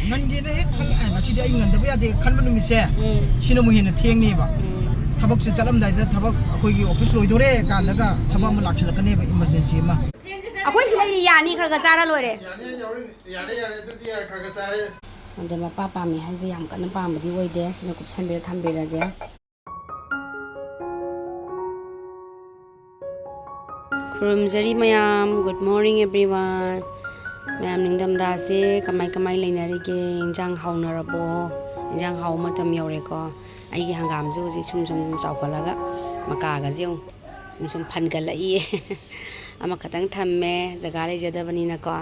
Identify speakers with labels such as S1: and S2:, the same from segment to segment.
S1: ꯉꯟꯒꯦꯅ ꯍꯦꯛ ꯉꯁꯤꯗꯤ ꯑꯩ ꯉꯟꯗꯕ ꯌꯥꯗꯦ ꯈꯟꯕ ꯅꯨꯃꯤꯠꯁꯦ ꯁꯤꯅ ꯑꯃꯨꯛ ꯍꯦꯟꯅ ꯊꯦꯡꯅꯦꯕ ꯊꯕꯛꯁꯦ ꯆꯠꯂꯝꯗꯥꯏꯗ ꯊꯕꯛ ꯑꯩꯈꯣꯏꯒꯤ ꯑꯣꯐꯤꯁ ꯂꯣꯏꯗꯣꯔꯦ ꯀꯥꯟꯗꯒ ꯊꯕꯛ ꯑꯃ ꯂꯥꯛꯁꯤꯜꯂꯛꯀꯅꯦꯕ ꯏꯃꯔꯖꯦꯟꯁꯤ ꯑꯃ
S2: ꯑꯩꯈꯣꯏ ꯁꯤ ꯂꯩꯔꯤ ꯌꯥꯅꯤ ꯈꯔ ꯆꯥꯔ ꯂꯣꯏꯔꯦ
S1: ꯌꯥꯔꯦ ꯑꯗꯨꯗꯤ ꯈꯔ ꯆꯥꯔꯦ
S2: ꯑꯗ ꯃꯄꯥ ꯄꯥꯝꯃꯤ ꯍꯥꯏꯁꯦ ꯌꯥꯝ ꯀꯟꯅ ꯄꯥꯝꯕꯗꯤ ꯑꯣꯏꯗꯦ ꯁꯤꯅ ꯀꯨꯞꯁꯟꯕꯤꯔ ꯊꯝꯕꯤꯔꯒꯦ ꯈꯨꯔꯨꯝꯖꯔꯤ ꯃꯌꯥꯝ ꯒꯨꯗ ꯃꯣꯔꯅꯤꯡ ꯑꯦꯚ꯭ꯔꯤꯋꯥꯟ ꯃꯌꯥꯝ ꯅꯤꯡꯊꯝꯊꯥꯁꯦ ꯀꯃꯥꯏ ꯂꯩꯅꯔꯤꯒꯦ ꯏꯟꯖꯥꯡ ꯍꯥꯎꯅꯔꯕꯣ ꯏꯟꯖꯥꯡ ꯍꯥꯎꯕ ꯃꯇꯝ ꯌꯧꯔꯦꯀꯣ ꯑꯩꯒꯤ ꯍꯪꯒꯥꯝꯁꯨ ꯍꯧꯖꯤꯛ ꯁꯨꯝ ꯆꯥꯎꯈꯠꯂꯒ ꯃꯀꯥꯒꯁꯦ ꯑꯃꯨꯛ ꯁꯨꯝ ꯐꯟꯒꯠꯂꯛꯏꯌꯦ ꯑꯃꯈꯛꯇꯪ ꯊꯝꯃꯦ ꯖꯒꯥ ꯂꯩꯖꯗꯕꯅꯤꯅꯀꯣ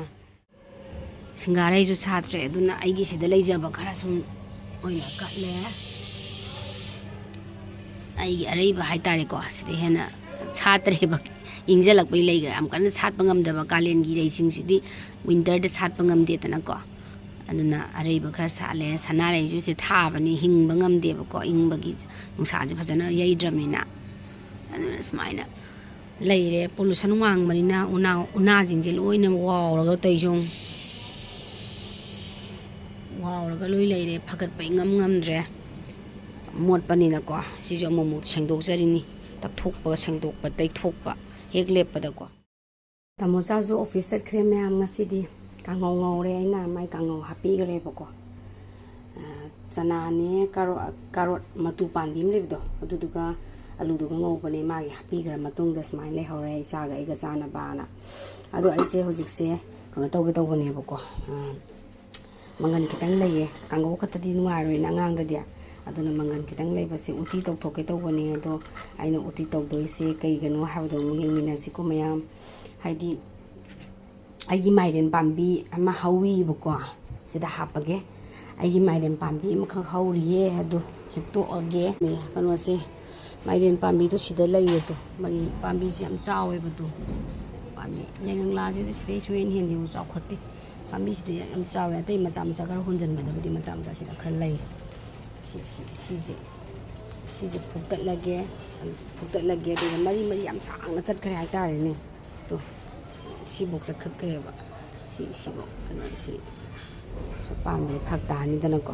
S2: ꯁꯤꯡꯒꯥꯔꯩꯁꯨ ꯁꯥꯠꯇ꯭ꯔꯦ ꯑꯗꯨꯅ ꯑꯩꯒꯤ ꯁꯤꯗ ꯂꯩꯖꯕ ꯈꯔ ꯁꯨꯝ ꯑꯣꯏꯅ ꯀꯠꯂꯦ ꯑꯩꯒꯤ ꯑꯔꯩꯕ ꯍꯥꯏꯇꯥꯔꯦꯀꯣ ꯁꯤꯗ ꯍꯦꯟꯅ ꯁꯥꯠꯇ꯭ꯔꯦꯕ ꯏꯪꯖꯜꯂꯛꯄꯩ ꯂꯩꯒ ꯌꯥꯝ ꯀꯟꯅ ꯁꯥꯠꯄ ꯉꯝꯗꯕ ꯀꯥꯂꯦꯟꯒꯤ ꯂꯩꯁꯤꯡꯁꯤꯗꯤ ꯋꯤꯟꯇꯔꯗ ꯁꯥꯠꯄ ꯉꯝꯗꯦꯗꯅꯀꯣ ꯑꯗꯨꯅ ꯑꯔꯩꯕ ꯈꯔ ꯁꯥꯠꯂꯦ ꯁꯅꯥꯔꯩꯁꯨ ꯁꯤ ꯊꯥꯕꯅꯤ ꯍꯤꯡꯕ ꯉꯝꯗꯦꯕꯀꯣ ꯏꯪꯕꯒꯤ ꯅꯨꯡꯁꯥꯁꯦ ꯐꯖꯅ ꯌꯩꯗ꯭ꯔꯕꯅꯤ나 ꯑꯗꯨꯅ ꯁꯨꯃꯥꯏꯅ ꯂꯩꯔꯦ ꯄꯣꯂꯨꯁꯟ ꯋꯥꯡꯕꯅꯤꯅ ꯎꯅꯥꯁꯤꯡꯁꯦ ꯂꯣꯏꯅ ꯋꯥꯎꯔꯒ ꯇꯩꯖꯣꯡ ꯋꯥꯎꯔꯒ ꯂꯣꯏ ꯂꯩꯔꯦ ꯐꯒꯠꯄ ꯉꯝꯗ꯭ꯔꯦ ꯃꯣꯠꯄꯅꯤꯅꯀꯣ ꯁꯤꯁꯨ ꯑꯃꯨꯛ ꯁꯦꯡꯗꯣꯛꯆꯔꯤꯅꯤ ꯇꯛꯊꯣꯛꯄ ꯁꯦꯡꯗꯣꯛꯄ ꯇꯩꯊꯣꯛꯄ ꯍꯦꯛ ꯂꯦꯞꯄꯗꯀꯣ ꯇꯥꯃꯣꯆꯥꯁꯨ ꯑꯣꯐꯤꯁ ꯆꯠꯈ꯭ꯔꯦ ꯃꯌꯥꯝ ꯉꯁꯤꯗꯤ ꯀꯥꯡꯉꯧ ꯉꯧꯔꯦ ꯑꯩꯅ ꯃꯥꯏ ꯀꯥꯡꯉꯧ ꯍꯥꯞꯄꯤꯈ꯭ꯔꯦꯕꯀꯣ ꯆꯅꯥꯅꯦ ꯀꯥꯔꯣꯠ ꯃꯇꯨ ꯄꯥꯟꯕꯤ ꯑꯃ ꯂꯩꯕꯗꯣ ꯑꯗꯨꯗꯨꯒ ꯑꯂꯨꯗꯨꯒ ꯉꯧꯕꯅꯦ ꯃꯥꯒꯤ ꯍꯥꯞꯄꯤꯈ꯭ꯔ ꯃꯇꯨꯡꯗ ꯁꯨꯃꯥꯏꯅ ꯂꯩꯍꯧꯔꯦ ꯏꯆꯥꯒ ꯑꯩꯒ ꯆꯥꯅꯕꯅ ꯑꯗꯣ ꯑꯩꯁꯦ ꯍꯧꯖꯤꯛꯁꯦ ꯀꯩꯅꯣ ꯇꯧꯒꯦ ꯇꯧꯕꯅꯦꯕꯀꯣ ꯃꯪꯒꯟ ꯈꯤꯇꯪ ꯂꯩꯌꯦ ꯀꯥꯡꯉꯧ ꯈꯛꯇꯗꯤ ꯅꯨꯡꯉꯥꯏꯔꯣꯏꯅ ꯑꯉꯥꯡꯗꯗꯤ ꯑꯗꯨꯅ ꯃꯪꯒꯟ ꯈꯤꯇꯪ ꯂꯩꯕꯁꯦ ꯎꯇꯤ ꯇꯧꯊꯣꯛꯀꯦ ꯇꯧꯕꯅꯦ ꯑꯗꯣ ꯑꯩꯅ ꯎꯇꯤ ꯇꯧꯗꯣꯏꯁꯦ ꯀꯩꯒꯤꯅꯣ ꯍꯥꯏꯕꯗꯣ ꯑꯃꯨꯛ ꯌꯦꯡꯃꯤꯟꯅꯁꯤꯀꯣ ꯃꯌꯥꯝ ꯍꯥꯏꯗꯤ ꯑꯩꯒꯤ ꯃꯥꯏꯔꯦꯟ ꯄꯥꯝꯕꯤ ꯑꯃ ꯍꯧꯋꯤꯕꯀꯣ ꯁꯤꯗ ꯍꯥꯞꯄꯒꯦ ꯑꯩꯒꯤ ꯃꯥꯏꯔꯦꯟ ꯄꯥꯝꯕꯤ ꯑꯃꯈꯛ ꯍꯧꯔꯤꯌꯦ ꯑꯗꯣ ꯍꯦꯛꯇꯣꯛꯑꯒꯦ ꯀꯩꯅꯣꯁꯦ ꯃꯥꯏꯔꯦꯟ ꯄꯥꯝꯕꯤꯗꯣ ꯁꯤꯗ ꯂꯩꯌꯦꯗꯣ ꯃꯔꯤ ꯄꯥꯝꯕꯤꯁꯦ ꯌꯥꯝ ꯆꯥꯎꯋꯦꯕꯗꯣ ꯄꯥꯝꯕꯤ ꯌꯥꯏꯉꯪꯂꯥꯁꯤꯗ ꯁꯤꯗꯩ ꯁꯨꯡꯍꯦꯟ ꯍꯦꯟꯗꯦꯕꯨ ꯆꯥꯎꯈꯠꯇꯦ ꯄꯥꯝꯕꯤꯁꯤꯗ ꯌꯥꯝ ꯆꯥꯎꯋꯦ ꯑꯇꯩ ꯃꯆꯥ ꯈꯔ ꯍꯨꯟꯖꯤꯟꯕꯗꯕꯨꯗꯤ ꯃꯆꯥ ꯁꯤꯗ ꯈꯔ ꯂꯩꯔꯦ ꯁꯤꯁꯦ ꯐꯨꯛꯇꯠꯂꯒꯦ ꯑꯗꯨꯒ ꯃꯔꯤ ꯌꯥꯝ ꯁꯥꯡꯅ ꯆꯠꯈ꯭ꯔꯦ ꯍꯥꯏꯇꯥꯔꯦꯅꯦ ꯇꯣ ꯁꯤꯐꯧ ꯆꯠꯈꯠꯈ꯭ꯔꯦꯕ ꯁꯤꯐꯧ ꯀꯩꯅꯣ ꯁꯤ ꯄꯥꯟꯕꯗꯤ ꯐꯔꯛ ꯇꯥꯅꯤꯗꯅꯀꯣ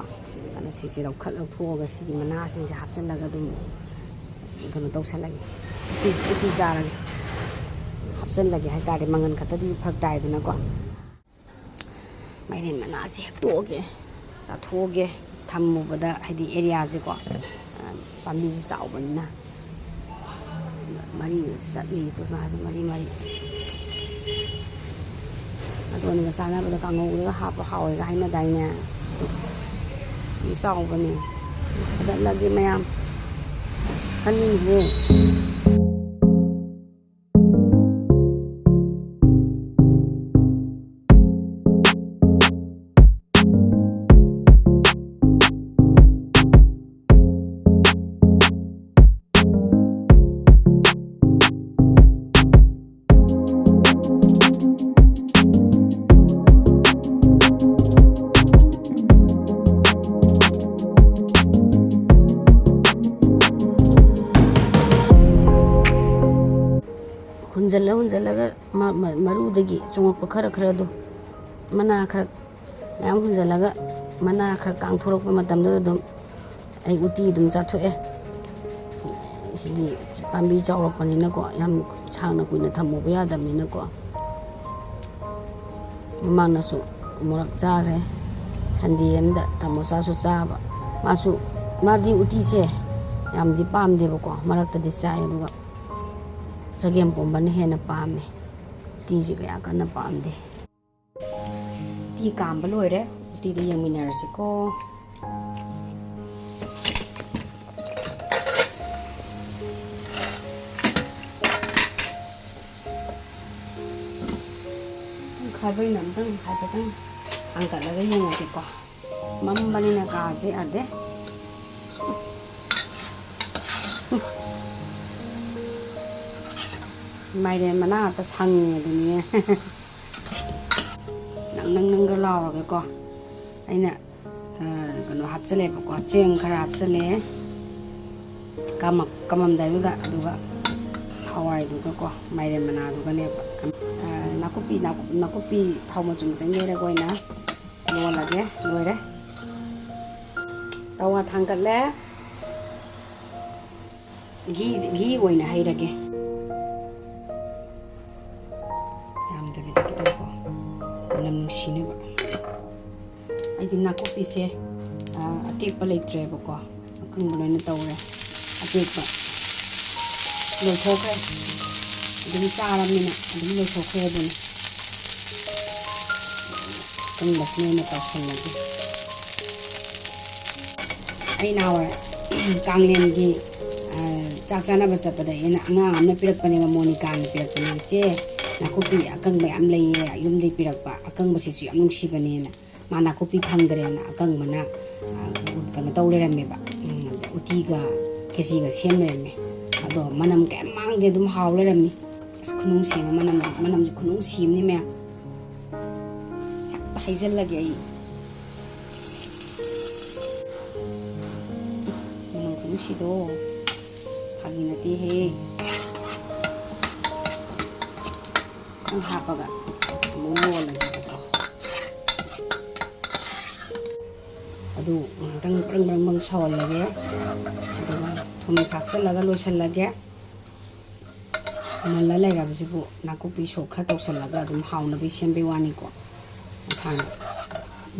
S2: ꯑꯗꯨꯅ ꯁꯤꯁꯦ ꯂꯧꯊꯣꯛꯑꯒ ꯁꯤꯒꯤ ꯃꯅꯥꯁꯤꯡꯁꯦ ꯍꯥꯞꯆꯤꯜꯂꯒ ꯑꯗꯨꯝ ꯀꯩꯅꯣ ꯇꯧꯁꯜꯂꯒꯦ ꯎꯇꯤ ꯆꯥꯔꯒꯦ ꯍꯥꯞꯆꯤꯜꯂꯒꯦ ꯍꯥꯏꯇꯥꯔꯦ ꯃꯪꯒꯟ ꯈꯛꯇꯗꯤ ꯐꯔꯛ ꯇꯥꯏꯗꯅꯀꯣ ꯃꯥꯏꯔꯦꯟ ꯃꯅꯥꯁꯦ ꯍꯦꯛꯇꯣꯛꯑꯒꯦ ꯆꯥꯊꯣꯛꯑꯒꯦ ꯊꯝꯃꯨꯕꯗ ꯍꯥꯏꯗꯤ ꯑꯦꯔꯤꯌꯥꯁꯦꯀꯣ ꯄꯥꯝꯕꯤꯁꯦ ꯆꯥꯎꯕꯅꯤꯅ ꯃꯔꯤ ꯆꯠꯂꯤ ꯇꯨꯁꯅꯥꯁꯨ ꯃꯔꯤ ꯑꯗꯨꯒ ꯆꯥꯅꯕꯗ ꯀꯥꯡꯉꯧꯗꯒ ꯍꯥꯞꯄ ꯍꯥꯎꯋꯦꯒ ꯍꯥꯏꯅꯗꯥꯏꯅꯦ ꯆꯥꯎꯕꯅꯦ ꯊꯥꯗꯠꯂꯒꯦ ꯃꯌꯥꯝ ꯑꯁ ꯀꯜꯂꯤꯅꯦꯍꯦ ꯍꯨꯟꯖꯜꯂꯒ ꯃꯔꯨꯗꯒꯤ ꯆꯣꯡꯉꯛꯄ ꯈꯔꯗꯣ ꯃꯅꯥ ꯈꯔ ꯃꯌꯥꯝ ꯍꯨꯟꯖꯜꯂꯒ ꯃꯅꯥ ꯈꯔ ꯀꯥꯡꯊꯣꯔꯛꯄ ꯃꯇꯝꯗꯨꯗ ꯑꯗꯨꯝ ꯑꯩ ꯎꯇꯤ ꯑꯗꯨꯝ ꯆꯥꯊꯣꯛꯑꯦ ꯁꯤꯗꯤ ꯄꯥꯝꯕꯤ ꯆꯥꯎꯔꯛꯄꯅꯤꯅꯀꯣ ꯌꯥꯝ ꯁꯥꯡꯅ ꯀꯨꯏꯅ ꯊꯝꯃꯨꯕ ꯌꯥꯗꯕꯅꯤꯅꯀꯣ ꯃꯃꯥꯡꯅꯁꯨ ꯑꯃꯨꯔꯛ ꯆꯥꯈ꯭ꯔꯦ ꯁꯟꯗꯦ ꯑꯃꯗ ꯇꯥꯃꯣꯆꯥꯁꯨ ꯆꯥꯕ ꯃꯥꯗꯤ ꯎꯇꯤꯁꯦ ꯌꯥꯝꯗꯤ ꯄꯥꯝꯗꯦꯕꯀꯣ ꯃꯔꯛꯇꯗꯤ ꯆꯥꯏ ꯑꯗꯨꯒ ꯆꯒꯦꯝ ꯄꯣꯝꯕꯅ ꯍꯦꯟꯅ ꯄꯥꯝꯃꯦ ꯎꯇꯤꯁꯦ ꯀꯌꯥ ꯀꯟꯅ ꯄꯥꯝꯗꯦ ꯎꯇꯤ ꯀꯥꯝꯕ ꯂꯣꯏꯔꯦ ꯎꯇꯤꯗ ꯌꯦꯡꯃꯤꯟꯅꯔꯁꯤꯀꯣ ꯈꯥꯕꯩꯅ ꯑꯝꯇꯪ ꯍꯥꯏꯐꯦꯠꯇꯪ ꯍꯥꯡꯀꯠꯂꯒ ꯌꯦꯡꯉꯒꯦꯀꯣ ꯃꯝꯕꯅꯤꯅ ꯀꯥꯁꯦ ꯌꯥꯗꯦ ꯃꯥꯏꯔꯦꯟ ꯃꯅꯥ ꯉꯥꯛꯇ ꯁꯪꯉꯦ ꯑꯗꯨꯅꯦ ꯅꯪꯒ ꯂꯥꯎꯔꯒꯀꯣ ꯑꯩꯅ ꯀꯩꯅꯣ ꯍꯥꯞꯆꯜꯂꯦꯕꯀꯣ ꯆꯦꯡ ꯈꯔ ꯍꯥꯞꯆꯜꯂꯦ ꯀꯃꯝꯗꯥꯏꯗꯨꯗ ꯑꯗꯨꯒ ꯍꯋꯥꯏꯗꯨꯒꯀꯣ ꯃꯥꯏꯔꯦꯟ ꯃꯅꯥꯗꯨꯒꯅꯦꯕ ꯅꯥꯀꯨꯞꯄꯤ ꯊꯥꯎ ꯃꯆꯨꯝ ꯈꯤꯇꯪ ꯌꯩꯔꯒ ꯑꯣꯏꯅ ꯂꯣꯜꯂꯒꯦ ꯂꯣꯏꯔꯦ ꯇꯋꯥ ꯊꯥꯡꯒꯠꯂꯦ ꯘꯤ ꯑꯣꯏꯅ ꯍꯩꯔꯒꯦ ꯌꯥꯝꯗꯕꯤꯗ ꯈꯤꯇꯪꯀꯣ ꯃꯅꯝ ꯅꯨꯡꯁꯤꯅꯕ ꯑꯩꯗꯤ ꯅꯥꯀꯨꯞꯄꯤꯁꯦ ꯑꯇꯦꯛꯄ ꯂꯩꯇ꯭ꯔꯦꯕꯀꯣ ꯑꯀꯪꯕ ꯂꯣꯏꯅ ꯇꯧꯔꯦ ꯑꯇꯦꯛꯄ ꯂꯣꯏꯊꯣꯛꯈ꯭ꯔꯦ ꯑꯗꯨꯝ ꯆꯥꯔꯕꯅꯤꯅ ꯑꯗꯨꯝ ꯂꯣꯏꯊꯣꯛꯈ꯭ꯔꯦ ꯑꯗꯨꯅ ꯑꯀꯪꯕꯁꯤꯅ ꯑꯣꯏꯅ ꯇꯧꯁꯜꯂꯒꯦ ꯑꯩ ꯅꯍꯥꯟꯋꯥꯏ ꯀꯥꯡꯂꯦꯟꯒꯤ ꯆꯥꯛ ꯆꯥꯅꯕ ꯆꯠꯄꯗ ꯑꯩꯅ ꯑꯉꯥꯡ ꯑꯃꯅ ꯄꯤꯔꯛꯄꯅꯦꯕ ꯃꯣꯅꯤꯀꯥꯅ ꯄꯤꯔꯛꯄꯅꯦ ꯏꯆꯦ ꯅꯥꯀꯨꯞꯄꯤ ꯑꯀꯪꯕ ꯌꯥꯝ ꯂꯩꯌꯦ ꯌꯨꯝꯗꯩ ꯄꯤꯔꯛꯄ ꯑꯀꯪꯕꯁꯤꯁꯨ ꯌꯥꯝ ꯅꯨꯡꯁꯤꯕꯅꯦꯅ ꯃꯥ ꯅꯥꯀꯨꯞꯄꯤ ꯐꯪꯗ꯭ꯔꯦꯅ ꯑꯀꯪꯕꯅ ꯀꯩꯅꯣ ꯇꯧ ꯂꯩꯔꯝꯃꯦꯕ ꯎꯇꯤꯒ ꯈꯦꯆꯤꯒ ꯁꯦꯝ ꯂꯩꯔꯝꯃꯦ ꯑꯗꯣ ꯃꯅꯝ ꯀꯌꯥꯝ ꯃꯥꯡꯗꯦ ꯑꯗꯨꯝ ꯍꯥꯎ ꯂꯩꯔꯝꯃꯤ ꯑꯁ ꯈꯨꯅꯨꯡꯁꯤ ꯑꯃ ꯃꯅꯝꯁꯦ ꯈꯨꯅꯨꯡꯁꯤ ꯑꯃꯅꯤ ꯃꯌꯥꯝ ꯍꯦꯛꯇ ꯍꯩꯖꯤꯜꯂꯒꯦ ꯑꯩ ꯃꯅꯝ ꯈꯨꯅꯨꯡꯁꯤꯗꯣ ꯐꯥꯒꯤ ꯅꯠꯇꯦꯍꯦ ꯈꯤꯇꯪ ꯍꯥꯞꯄꯒ ꯑꯃꯨꯛ ꯂꯣꯜꯂꯒꯦꯕꯀꯣ ꯑꯗꯨ ꯉꯥꯏꯍꯥꯛꯇꯪ ꯕ꯭ꯔꯪ ꯕ꯭ꯔꯪ ꯕ꯭ꯔꯪ ꯁꯧꯍꯜꯂꯒꯦ ꯑꯗꯨꯒ ꯊꯨꯝ ꯊꯥꯛꯆꯤꯜꯂꯒ ꯂꯣꯏꯁꯤꯜꯂꯒꯦ ꯃꯨꯜꯂ ꯂꯩꯔꯕꯁꯤꯕꯨ ꯅꯥꯀꯨꯞꯄꯤ ꯁꯣꯛ ꯈꯔ ꯇꯧꯁꯤꯜꯂꯒ ꯑꯗꯨꯝ ꯍꯥꯎꯅꯕꯩ ꯁꯦꯝꯕꯩ ꯋꯥꯅꯤꯀꯣ ꯃꯁꯥꯅ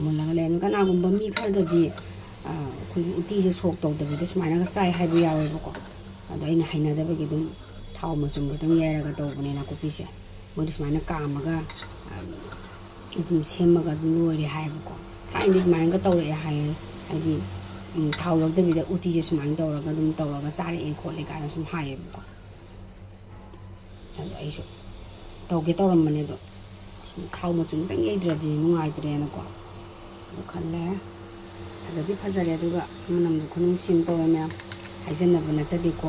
S2: ꯃꯨꯜꯂꯒ ꯂꯩꯔꯝꯃꯤ ꯀꯅꯥꯒꯨꯝꯕ ꯃꯤ ꯈꯔꯗꯗꯤ ꯑꯩꯈꯣꯏꯒꯤ ꯎꯇꯤꯁꯦ ꯁꯣꯛ ꯇꯧꯗꯕꯤꯗ ꯁꯨꯃꯥꯏꯅꯒ ꯆꯥꯏ ꯍꯥꯏꯕ ꯌꯥꯎꯋꯦꯕꯀꯣ ꯑꯗꯣ ꯑꯩꯅ ꯍꯩꯅꯗꯕꯒꯤ ꯑꯗꯨꯝ ꯊꯥꯎ ꯃꯆꯨꯝ ꯈꯤꯇꯪ ꯌꯥꯏꯔꯒ ꯇꯧꯕꯅꯦ ꯅꯥꯀꯨꯞꯄꯤꯁꯦ ꯃꯣꯏꯗꯤ ꯁꯨꯃꯥꯏꯅ ꯀꯥꯝꯃꯒ ꯑꯗꯨꯝ ꯁꯦꯝꯃꯒ ꯑꯗꯨꯝ ꯂꯣꯏꯔꯦ ꯍꯥꯏꯌꯦꯕꯀꯣ ꯊꯥꯏꯅꯗꯤ ꯑꯗꯨꯃꯥꯏꯅꯒ ꯇꯧꯔꯛꯑꯦ ꯍꯥꯏꯌꯦ ꯍꯥꯏꯗꯤ ꯊꯥꯎ ꯌꯥꯎꯗꯕꯤꯗ ꯎꯇꯤꯁꯦ ꯁꯨꯃꯥꯏꯅ ꯇꯧꯔꯒ ꯑꯗꯨꯝ ꯇꯧꯔꯒ ꯆꯥꯔꯛꯑꯦ ꯈꯣꯠꯂꯦ ꯀꯥꯏꯅ ꯁꯨꯝ ꯍꯥꯏꯌꯦꯕꯀꯣ ꯑꯗꯣ ꯑꯩꯁꯨ ꯇꯧꯒꯦ ꯇꯧꯔꯝꯕꯅꯦ ꯑꯗꯣ ꯁꯨꯝ ꯊꯥꯎ ꯃꯆꯨꯝ ꯈꯤꯇꯪ ꯌꯩꯗ꯭ꯔꯗꯤ ꯅꯨꯡꯉꯥꯏꯇ꯭ꯔꯦꯅꯀꯣ ꯑꯗꯨ ꯈꯜꯂꯦ ꯐꯖꯗꯤ ꯐꯖꯔꯦ ꯑꯗꯨꯒ ꯃꯅꯝꯁꯨ ꯈꯨꯅꯨꯡꯁꯤ ꯑꯃ ꯇꯧꯋꯦ ꯃꯌꯥꯝ ꯍꯥꯏꯖꯟꯅꯕ ꯅꯠꯆꯗꯦꯀꯣ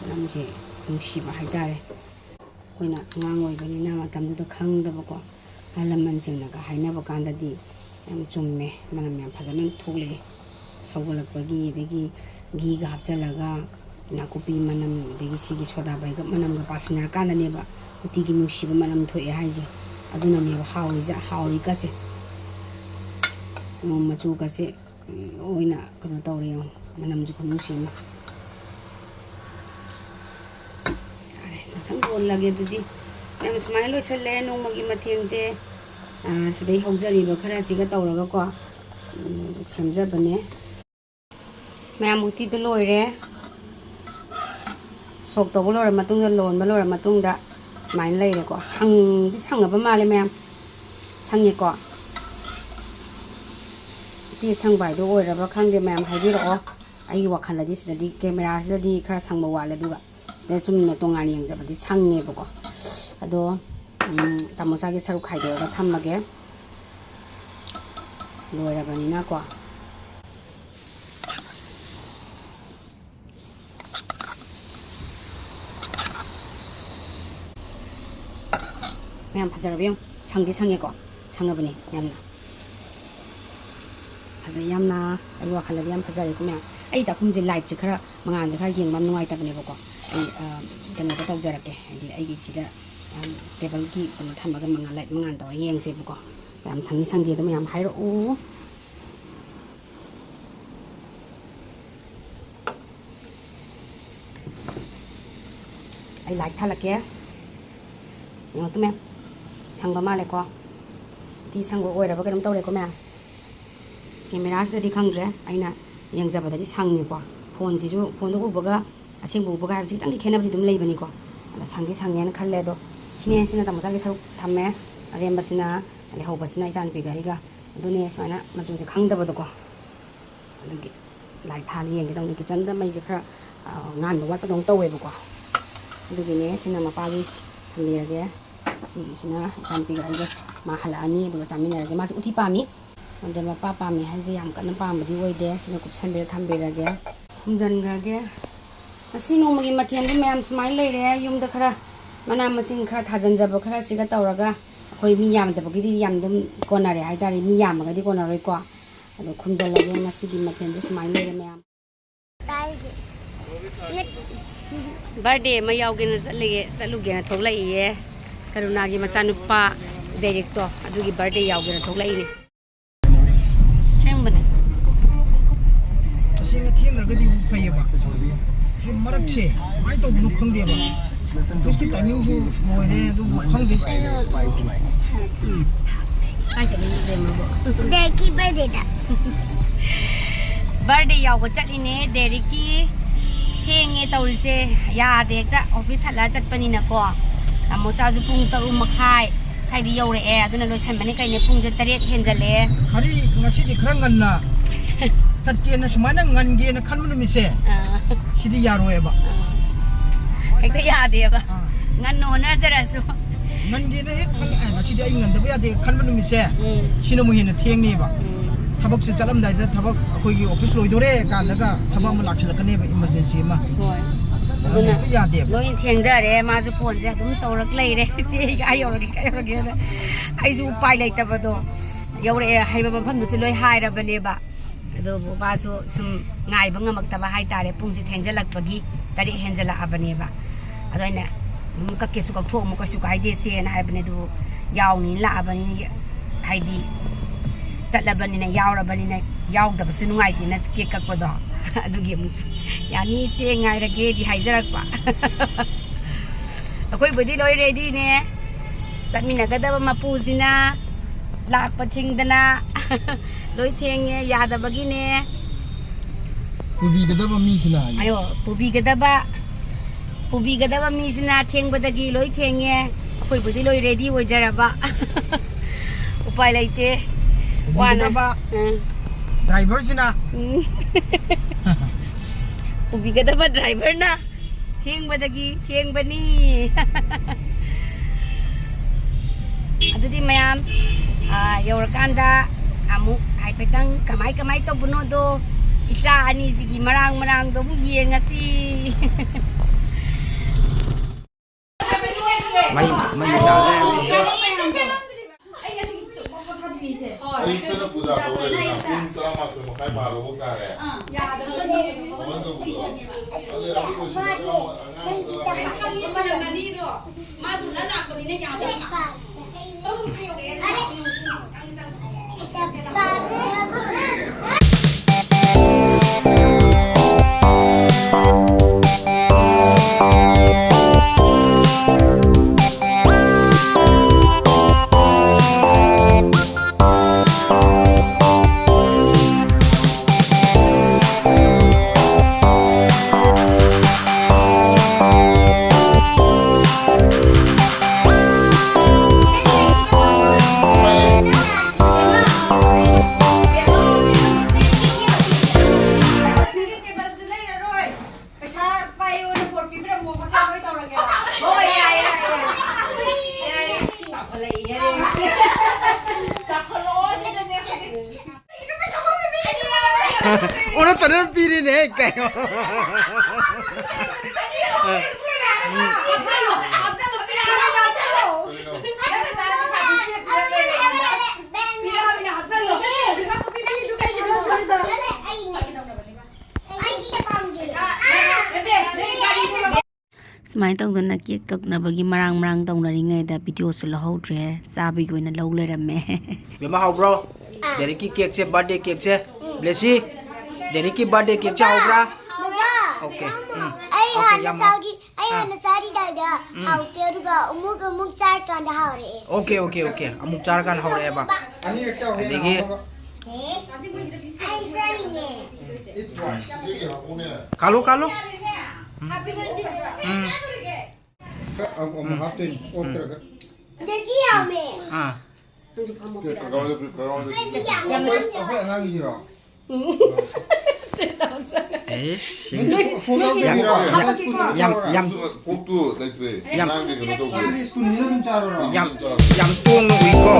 S2: ꯃꯅꯝꯁꯦ ꯅꯨꯡꯁꯤꯕ ꯍꯥꯏꯇꯥꯔꯦ ꯑꯩꯈꯣꯏꯅ ꯑꯉꯥꯡ ꯑꯣꯏꯕꯅꯤꯅ ꯃꯇꯝꯗꯨꯗ ꯈꯪꯗꯕꯀꯣ ꯑꯍꯜ ꯂꯃꯟꯁꯤꯡꯅꯒ ꯍꯥꯏꯅꯕ ꯀꯥꯟꯗꯗꯤ ꯌꯥꯝ ꯆꯨꯝꯃꯦ ꯃꯅꯝ ꯌꯥꯝ ꯐꯖꯅ ꯊꯣꯛꯂꯛꯑꯦ ꯁꯧꯒꯠꯂꯛꯄꯒꯤ ꯑꯗꯒꯤ ꯘꯤꯒ ꯍꯥꯞꯆꯤꯜꯂꯒ ꯅꯥꯀꯨꯞꯄꯤ ꯃꯅꯝ ꯑꯗꯒꯤ ꯁꯤꯒꯤ ꯁꯣꯗꯥ ꯕꯥꯏꯒꯞ ꯃꯅꯝꯒ ꯄꯥꯁꯤꯟꯅꯔꯀꯥꯟꯗꯅꯦꯕ ꯎꯇꯤꯒꯤ ꯅꯨꯡꯁꯤꯕ ꯃꯅꯝ ꯊꯣꯛꯑꯦ ꯍꯥꯏꯁꯦ ꯑꯗꯨꯅꯅꯦꯕ ꯍꯥꯎꯔꯤꯒꯁꯦ ꯃꯆꯨꯒꯁꯦ ꯑꯣꯏꯅ ꯀꯩꯅꯣ ꯇꯧꯔꯦ ꯌꯦꯡꯉꯣ ꯃꯅꯝꯁꯨ ꯈꯨꯅꯨꯡꯁꯤ ꯑꯃ ꯉꯥꯛꯇꯪ ꯂꯣꯜꯂꯒꯦ ꯑꯗꯨꯗꯤ ꯌꯥꯝ ꯁꯨꯃꯥꯏꯅ ꯂꯣꯏꯁꯤꯜꯂꯦ ꯅꯣꯡꯃꯒꯤ ꯃꯊꯦꯜꯁꯦ ꯁꯤꯗꯩ ꯍꯧꯖꯔꯤꯕ ꯈꯔꯁꯤꯒ ꯇꯧꯔꯒꯀꯣ ꯁꯦꯝꯖꯕꯅꯦ ꯃꯌꯥꯝ ꯎꯇꯤꯗꯣ ꯂꯣꯏꯔꯦ ꯁꯣꯛ ꯇꯧꯕ ꯂꯣꯏꯔ ꯃꯇꯨꯡꯗ ꯂꯣꯟꯕ ꯂꯣꯏꯔ ꯃꯇꯨꯡꯗ ꯁꯨꯃꯥꯏꯅ ꯂꯩꯔꯦꯀꯣ ꯁꯪꯗꯤ ꯁꯪꯉꯕ ꯃꯥꯜꯂꯦ ꯃꯌꯥꯝ ꯁꯪꯉꯦꯀꯣ ꯎꯇꯤ ꯑꯁꯪꯕ ꯍꯥꯏꯗꯣ ꯑꯣꯏꯔꯕ꯭ꯔꯥ ꯈꯪꯗꯦ ꯃꯌꯥꯝ ꯍꯥꯏꯕꯤꯔꯛꯑꯣ ꯑꯩꯒꯤ ꯋꯥꯈꯜꯗꯗꯤ ꯁꯤꯗꯗꯤ ꯀꯦꯃꯦꯔꯥꯁꯤꯗꯗꯤ ꯈꯔ ꯁꯪꯕ ꯋꯥꯠꯂꯦ ꯑꯗꯨꯒ ꯁꯤꯗ ꯆꯨꯝꯅ ꯇꯣꯉꯥꯟꯅ ꯌꯦꯡꯖꯕꯗꯤ ꯁꯪꯉꯦꯕꯀꯣ ꯑꯗꯣ ꯇꯥꯃꯣꯆꯥꯒꯤ ꯁꯔꯨꯛ ꯈꯥꯏꯗꯣꯛꯑꯒ ꯊꯝꯃꯒꯦ ꯂꯣꯏꯔꯕꯅꯤꯅꯀꯣ ꯃꯌꯥꯝ ꯐꯖꯔꯕ ꯌꯦꯡꯉꯣ ꯁꯪꯗꯤ ꯁꯪꯉꯦꯀꯣ ꯁꯪꯉꯕꯅꯤ ꯌꯥꯝꯅ ꯐꯖꯩ ꯌꯥꯝꯅ ꯑꯩ ꯋꯥꯈꯜꯗꯗꯤ ꯌꯥꯝ ꯐꯖꯔꯦꯀꯣ ꯃꯌꯥꯝ ꯑꯩ ꯆꯥꯛꯈꯨꯝꯁꯦ ꯂꯥꯏꯠꯁꯦ ꯈꯔ ꯃꯉꯥꯟꯁꯦ ꯈꯔ ꯌꯦꯡꯕ ꯅꯨꯡꯉꯥꯏꯇꯕꯅꯦꯕꯀꯣ ꯑꯩ ꯀꯩꯅꯣꯗ ꯇꯧꯖꯔꯛꯀꯦ ꯍꯥꯏꯗꯤ ꯑꯩꯒꯤ ꯁꯤꯗ ꯇꯦꯕꯜꯒꯤ ꯀꯩꯅꯣ ꯊꯝꯃꯒ ꯂꯥꯏꯠ ꯃꯉꯥꯟ ꯇꯧꯔꯒ ꯌꯦꯡꯁꯦꯕꯀꯣ ꯌꯥꯝ ꯁꯪꯉꯤ ꯁꯪꯗꯦ ꯑꯗꯨ ꯃꯌꯥꯝ ꯍꯥꯏꯔꯛꯎ ꯑꯩ ꯂꯥꯏꯠ ꯊꯥꯜꯂꯛꯀꯦ ꯌꯦꯡꯉꯣ ꯃꯌꯥꯝ ꯁꯪꯕ ꯃꯥꯜꯂꯦꯀꯣ ꯎꯇꯤ ꯁꯪꯕ ꯑꯣꯏꯔꯕ ꯀꯩꯅꯣꯝ ꯇꯧꯔꯦꯀꯣ ꯃꯌꯥꯝ ꯀꯦꯃꯦꯔꯥꯁꯤꯗꯗꯤ ꯈꯪꯗ꯭ꯔꯦ ꯑꯩꯅ ꯌꯦꯡꯖꯕꯗꯗꯤ ꯁꯪꯉꯦꯀꯣ ꯐꯣꯟꯗ ꯎꯕꯒ ꯑꯁꯦꯡꯕ ꯎꯕꯒ ꯍꯥꯏꯕꯁꯤ ꯈꯤꯇꯪꯗꯤ ꯈꯦꯠꯅꯕꯗꯤ ꯑꯗꯨꯝ ꯂꯩꯕꯅꯤꯀꯣ ꯑꯗꯣ ꯁꯪꯗꯤ ꯁꯪꯉꯦꯅ ꯈꯜꯂꯦ ꯑꯗꯣ ꯁꯤꯅ ꯇꯥꯃꯣꯆꯥꯒꯤ ꯁꯔꯨꯛ ꯊꯝꯃꯦ ꯑꯔꯦꯝꯕꯁꯤꯅ ꯂꯩꯍꯧꯕꯁꯤꯅ ꯏꯆꯥꯅꯨꯄꯤꯒ ꯑꯩꯒ ꯑꯗꯨꯅꯦ ꯁꯨꯃꯥꯏꯅ ꯃꯆꯨꯁꯦ ꯈꯪꯗꯕꯗꯣꯀꯣ ꯑꯗꯨꯒꯤ ꯂꯥꯏꯠ ꯊꯥꯜꯂ ꯌꯦꯡꯒꯦ ꯇꯧꯅꯤ ꯀꯤꯠꯆꯟꯗ ꯃꯩꯁꯦ ꯈꯔ ꯉꯥꯟꯕ ꯋꯥꯠꯄꯗꯧꯅ ꯇꯧꯋꯦꯕꯀꯣ ꯑꯗꯨꯒꯤꯅꯦ ꯁꯤꯅ ꯃꯄꯥꯒꯤ ꯊꯝꯕꯤꯔꯒꯦ ꯁꯤꯒꯤꯁꯤꯅ ꯏꯆꯥꯅꯨꯄꯤꯒ ꯑꯩꯒ ꯃꯥ ꯍꯜꯂꯛꯑꯅꯤ ꯑꯗꯨꯒ ꯆꯥꯃꯤꯟꯅꯔꯒꯦ ꯃꯥꯁꯨ ꯎꯇꯤ ꯄꯥꯝꯃꯤ ꯑꯗ ꯃꯄꯥ ꯄꯥꯝꯃꯤ ꯍꯥꯏꯁꯦ ꯌꯥꯝ ꯀꯟꯅ ꯄꯥꯝꯕꯗꯤ ꯑꯣꯏꯗꯦ ꯁꯤꯅ ꯀꯨꯞꯁꯟꯕꯤꯔ ꯊꯝꯕꯤꯔꯒꯦ ꯈꯨꯝꯖꯤꯟꯈ꯭ꯔꯒꯦ ꯉꯁꯤ ꯅꯣꯡꯃꯒꯤ ꯃꯊꯦꯜꯗꯤ ꯃꯌꯥꯝ ꯁꯨꯃꯥꯏꯅ ꯂꯩꯔꯦ ꯌꯨꯝꯗ ꯈꯔ ꯃꯅꯥ ꯃꯁꯤꯡꯈꯔ ꯊꯥꯖꯤꯟꯖꯕ ꯈꯔ ꯁꯤꯒ ꯇꯧꯔꯒ ꯑꯩꯈꯣꯏ ꯃꯤ ꯌꯥꯝꯗꯕꯒꯤꯗꯤ ꯌꯥꯝ ꯑꯗꯨꯝ ꯀꯣꯟꯅꯔꯦ ꯍꯥꯏꯇꯥꯔꯦ ꯃꯤ ꯌꯥꯝꯃꯒꯗꯤ ꯀꯣꯟꯅꯔꯣꯏꯀꯣ ꯑꯗꯣ ꯈꯨꯝꯖꯤꯜꯂꯒꯦ ꯉꯁꯤꯒꯤ ꯃꯊꯦꯜꯁꯦ ꯁꯨꯃꯥꯏꯅ ꯂꯩꯔꯦ ꯃꯌꯥꯝ ꯕꯥꯔꯗꯦ ꯑꯃ ꯌꯥꯎꯒꯦꯅ ꯆꯠꯂꯨꯒꯦꯅ ꯊꯣꯛꯂꯛꯏꯌꯦ ꯀरुणाꯒꯤ ꯃꯆꯥꯅꯨꯄꯥ ꯗꯦꯔꯤꯛꯇꯣ ꯑꯗꯨꯒꯤ ꯕꯥꯔꯗꯦ ꯌꯥꯎꯒꯦꯅ ꯊꯣꯛꯂꯛꯏꯅꯦ
S1: ꯌꯥꯔꯒꯗꯤ ꯐꯩꯌꯦꯕ ꯃꯔꯛꯁꯦ ꯀꯃꯥꯏꯅ ꯇꯧꯕꯅꯣ ꯈꯪꯗꯦꯕ ꯑꯣꯐꯤꯁꯀꯤ ꯇꯥꯏꯃꯤꯡꯁꯨ ꯂꯣꯏꯔꯦ ꯑꯗꯨꯕꯨ ꯈꯪꯗꯦ
S2: ꯀꯥꯏ ꯆꯠꯂꯤꯅꯣ ꯗꯦꯃꯕꯣ
S3: ꯗꯦꯔꯤꯛꯀꯤ ꯕꯔꯗꯦꯗ
S2: ꯕꯔꯗꯦ ꯌꯥꯎꯕ ꯆꯠꯂꯤꯅꯦ ꯗꯦꯔꯤꯛꯀꯤ ꯊꯦꯡꯉꯦ ꯇꯧꯔꯤꯁꯦ ꯌꯥꯗꯦ ꯍꯦꯛꯇ ꯑꯣꯐꯤꯁ ꯍꯜꯂꯛꯑ ꯆꯠꯄꯅꯤꯅꯀꯣ ꯇꯥꯃꯣꯆꯥꯁꯨ ꯄꯨꯡ 3:30 ꯁꯥꯏꯗ ꯌꯧꯔꯛꯑꯦ ꯑꯗꯨꯅ ꯂꯣꯏꯁꯟꯕꯅꯤ ꯀꯩꯅꯦ ꯄꯨꯡꯁꯦ 8 ꯍꯦꯟꯖꯜꯂꯛꯑꯦ
S1: ꯈꯔꯤ ꯉꯁꯤꯗꯤ ꯈꯔ ꯉꯟꯅ ꯆꯠꯀꯦꯅ ꯁꯨꯃꯥꯏꯅ ꯉꯟꯒꯦꯅ ꯈꯟꯕ ꯅꯨꯃꯤꯠꯁꯦ 시디 야로해봐.
S2: 그 야대봐. 난 오나저라서.
S1: 난게는 시디 인간도 야대 칸만 놈이세. 시노무히는 태행니봐. 타박스 잘람다이다 타박 거기 오피스 로이도래 간다가 타박만 락치다가네바 이머전시마.
S2: 그 야대. 너희 탱다래 마주 본세 좀 떠럭래래. 제가 요렇게. 아이주 우파이 레이다바도. 여우래 하이바 팜도 로이 하이라바네바. 그래도 바수 좀 nga이바 ngamaktaba haitare pungsi thenjalakpagi tari henjalabane ba adoina dum kakkesu kakthok mu kasu kaide se na haibane du yauni la abani haidi chatlabani na yaurabani na yaudabsu nungaiti na ke kakpado adugi mu yani che ngairage di haijarakpa akoi budi loi ready ne chatminagadaba mapusina lakpa thingdana loi thenge yadabagi ne
S4: pubigadaba misina
S2: ayo pubigadaba misina thengbadagi loi thenge akoi budi loi ready oijaraba upai laite wana
S1: driver sina
S2: pubigadaba driver na thengbadagi thengbani adudi mayam yaurakanda amuk haipetang kamai to buno do isa ani sigi marang do mu yengasi
S1: mai dale
S4: ay tara puja dole na pun tara ma so makai baro ho ka re ya da ni to buja ale rabi ko sina ka
S1: 오늘 다른 비리네 까요
S2: Smile tong dana cake kaknabagi marang tongnaringaida video su lahodre chabi goina lo lerame
S1: Bema how bro Deriki cake se birthday cake se Blessy Deriki birthday cake cha how bra Okay Okay yam
S3: nasari dada how teruga umuk char kan da hore
S1: Okay amuk char kan how re ba
S4: ani ka cha he
S1: Degi
S3: ai jani ne
S4: it twice je ha one
S1: Kalu
S4: am hatin otra ka
S3: jagi ame
S4: ke ka ga angang jiro
S1: Eish
S4: yam koktu daitre
S1: Yam.
S4: nang ge no to
S1: Yam tuong no uiko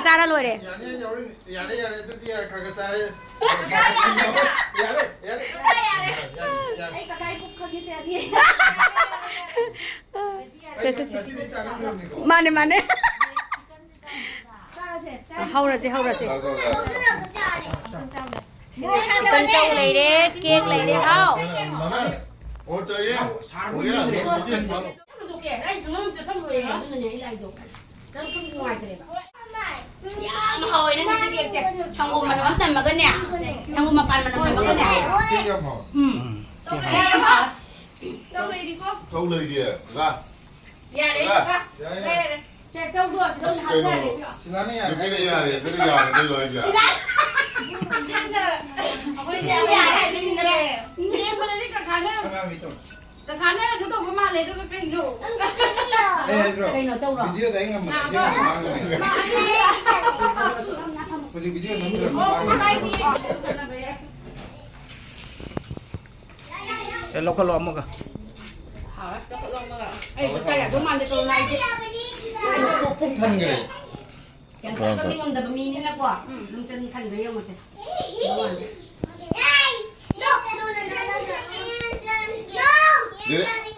S2: စားရလို့တယ်
S4: 야네 야래 야래 야래 드디어 가가 자래 야래 야래
S5: Ai cả đây cũng không như xe đi.
S2: 마네 마네
S5: Sao sẽ?
S2: 하우라지 하우라지
S3: 오늘은 그자래.
S2: 치킨 쩌우 레이래 케이크 레이래 하우
S4: 만나 어쩌예 우리가
S2: 어떡해 나 지금 좀 편보여 눈이 이라이도 전 소리 ngoài 그래 봐 야, mahaway na kasi kaya changu man naman tayo maganya. Changu mapan man naman maganya.
S5: Đâu đây đi cô?
S4: châu lời đi ra
S2: Ya, đấy ka. Cha châu đua sẽ đâu học ra đấy.
S4: 지난해 야 그래 야 그래 야 그래 야
S2: Ako rin siya ya, hindi na.
S5: Hindi mo na rin kakana. Kakana, ito to pamali, ito kay Pino.
S2: Kay no châu rồi.
S6: 비디오 다잉 한번 보지 비디오 넘들어
S5: Sakay di.
S1: Sẽ lâu có lo mà cả.
S2: Ay, so kaya duman dito na ito.
S1: 폭탄 그래.
S2: Yan sa kami mong dabaminin na po. Nung sa kan gaya mo siya. Duman.
S3: Hey! No! No! No! No! No! No! No!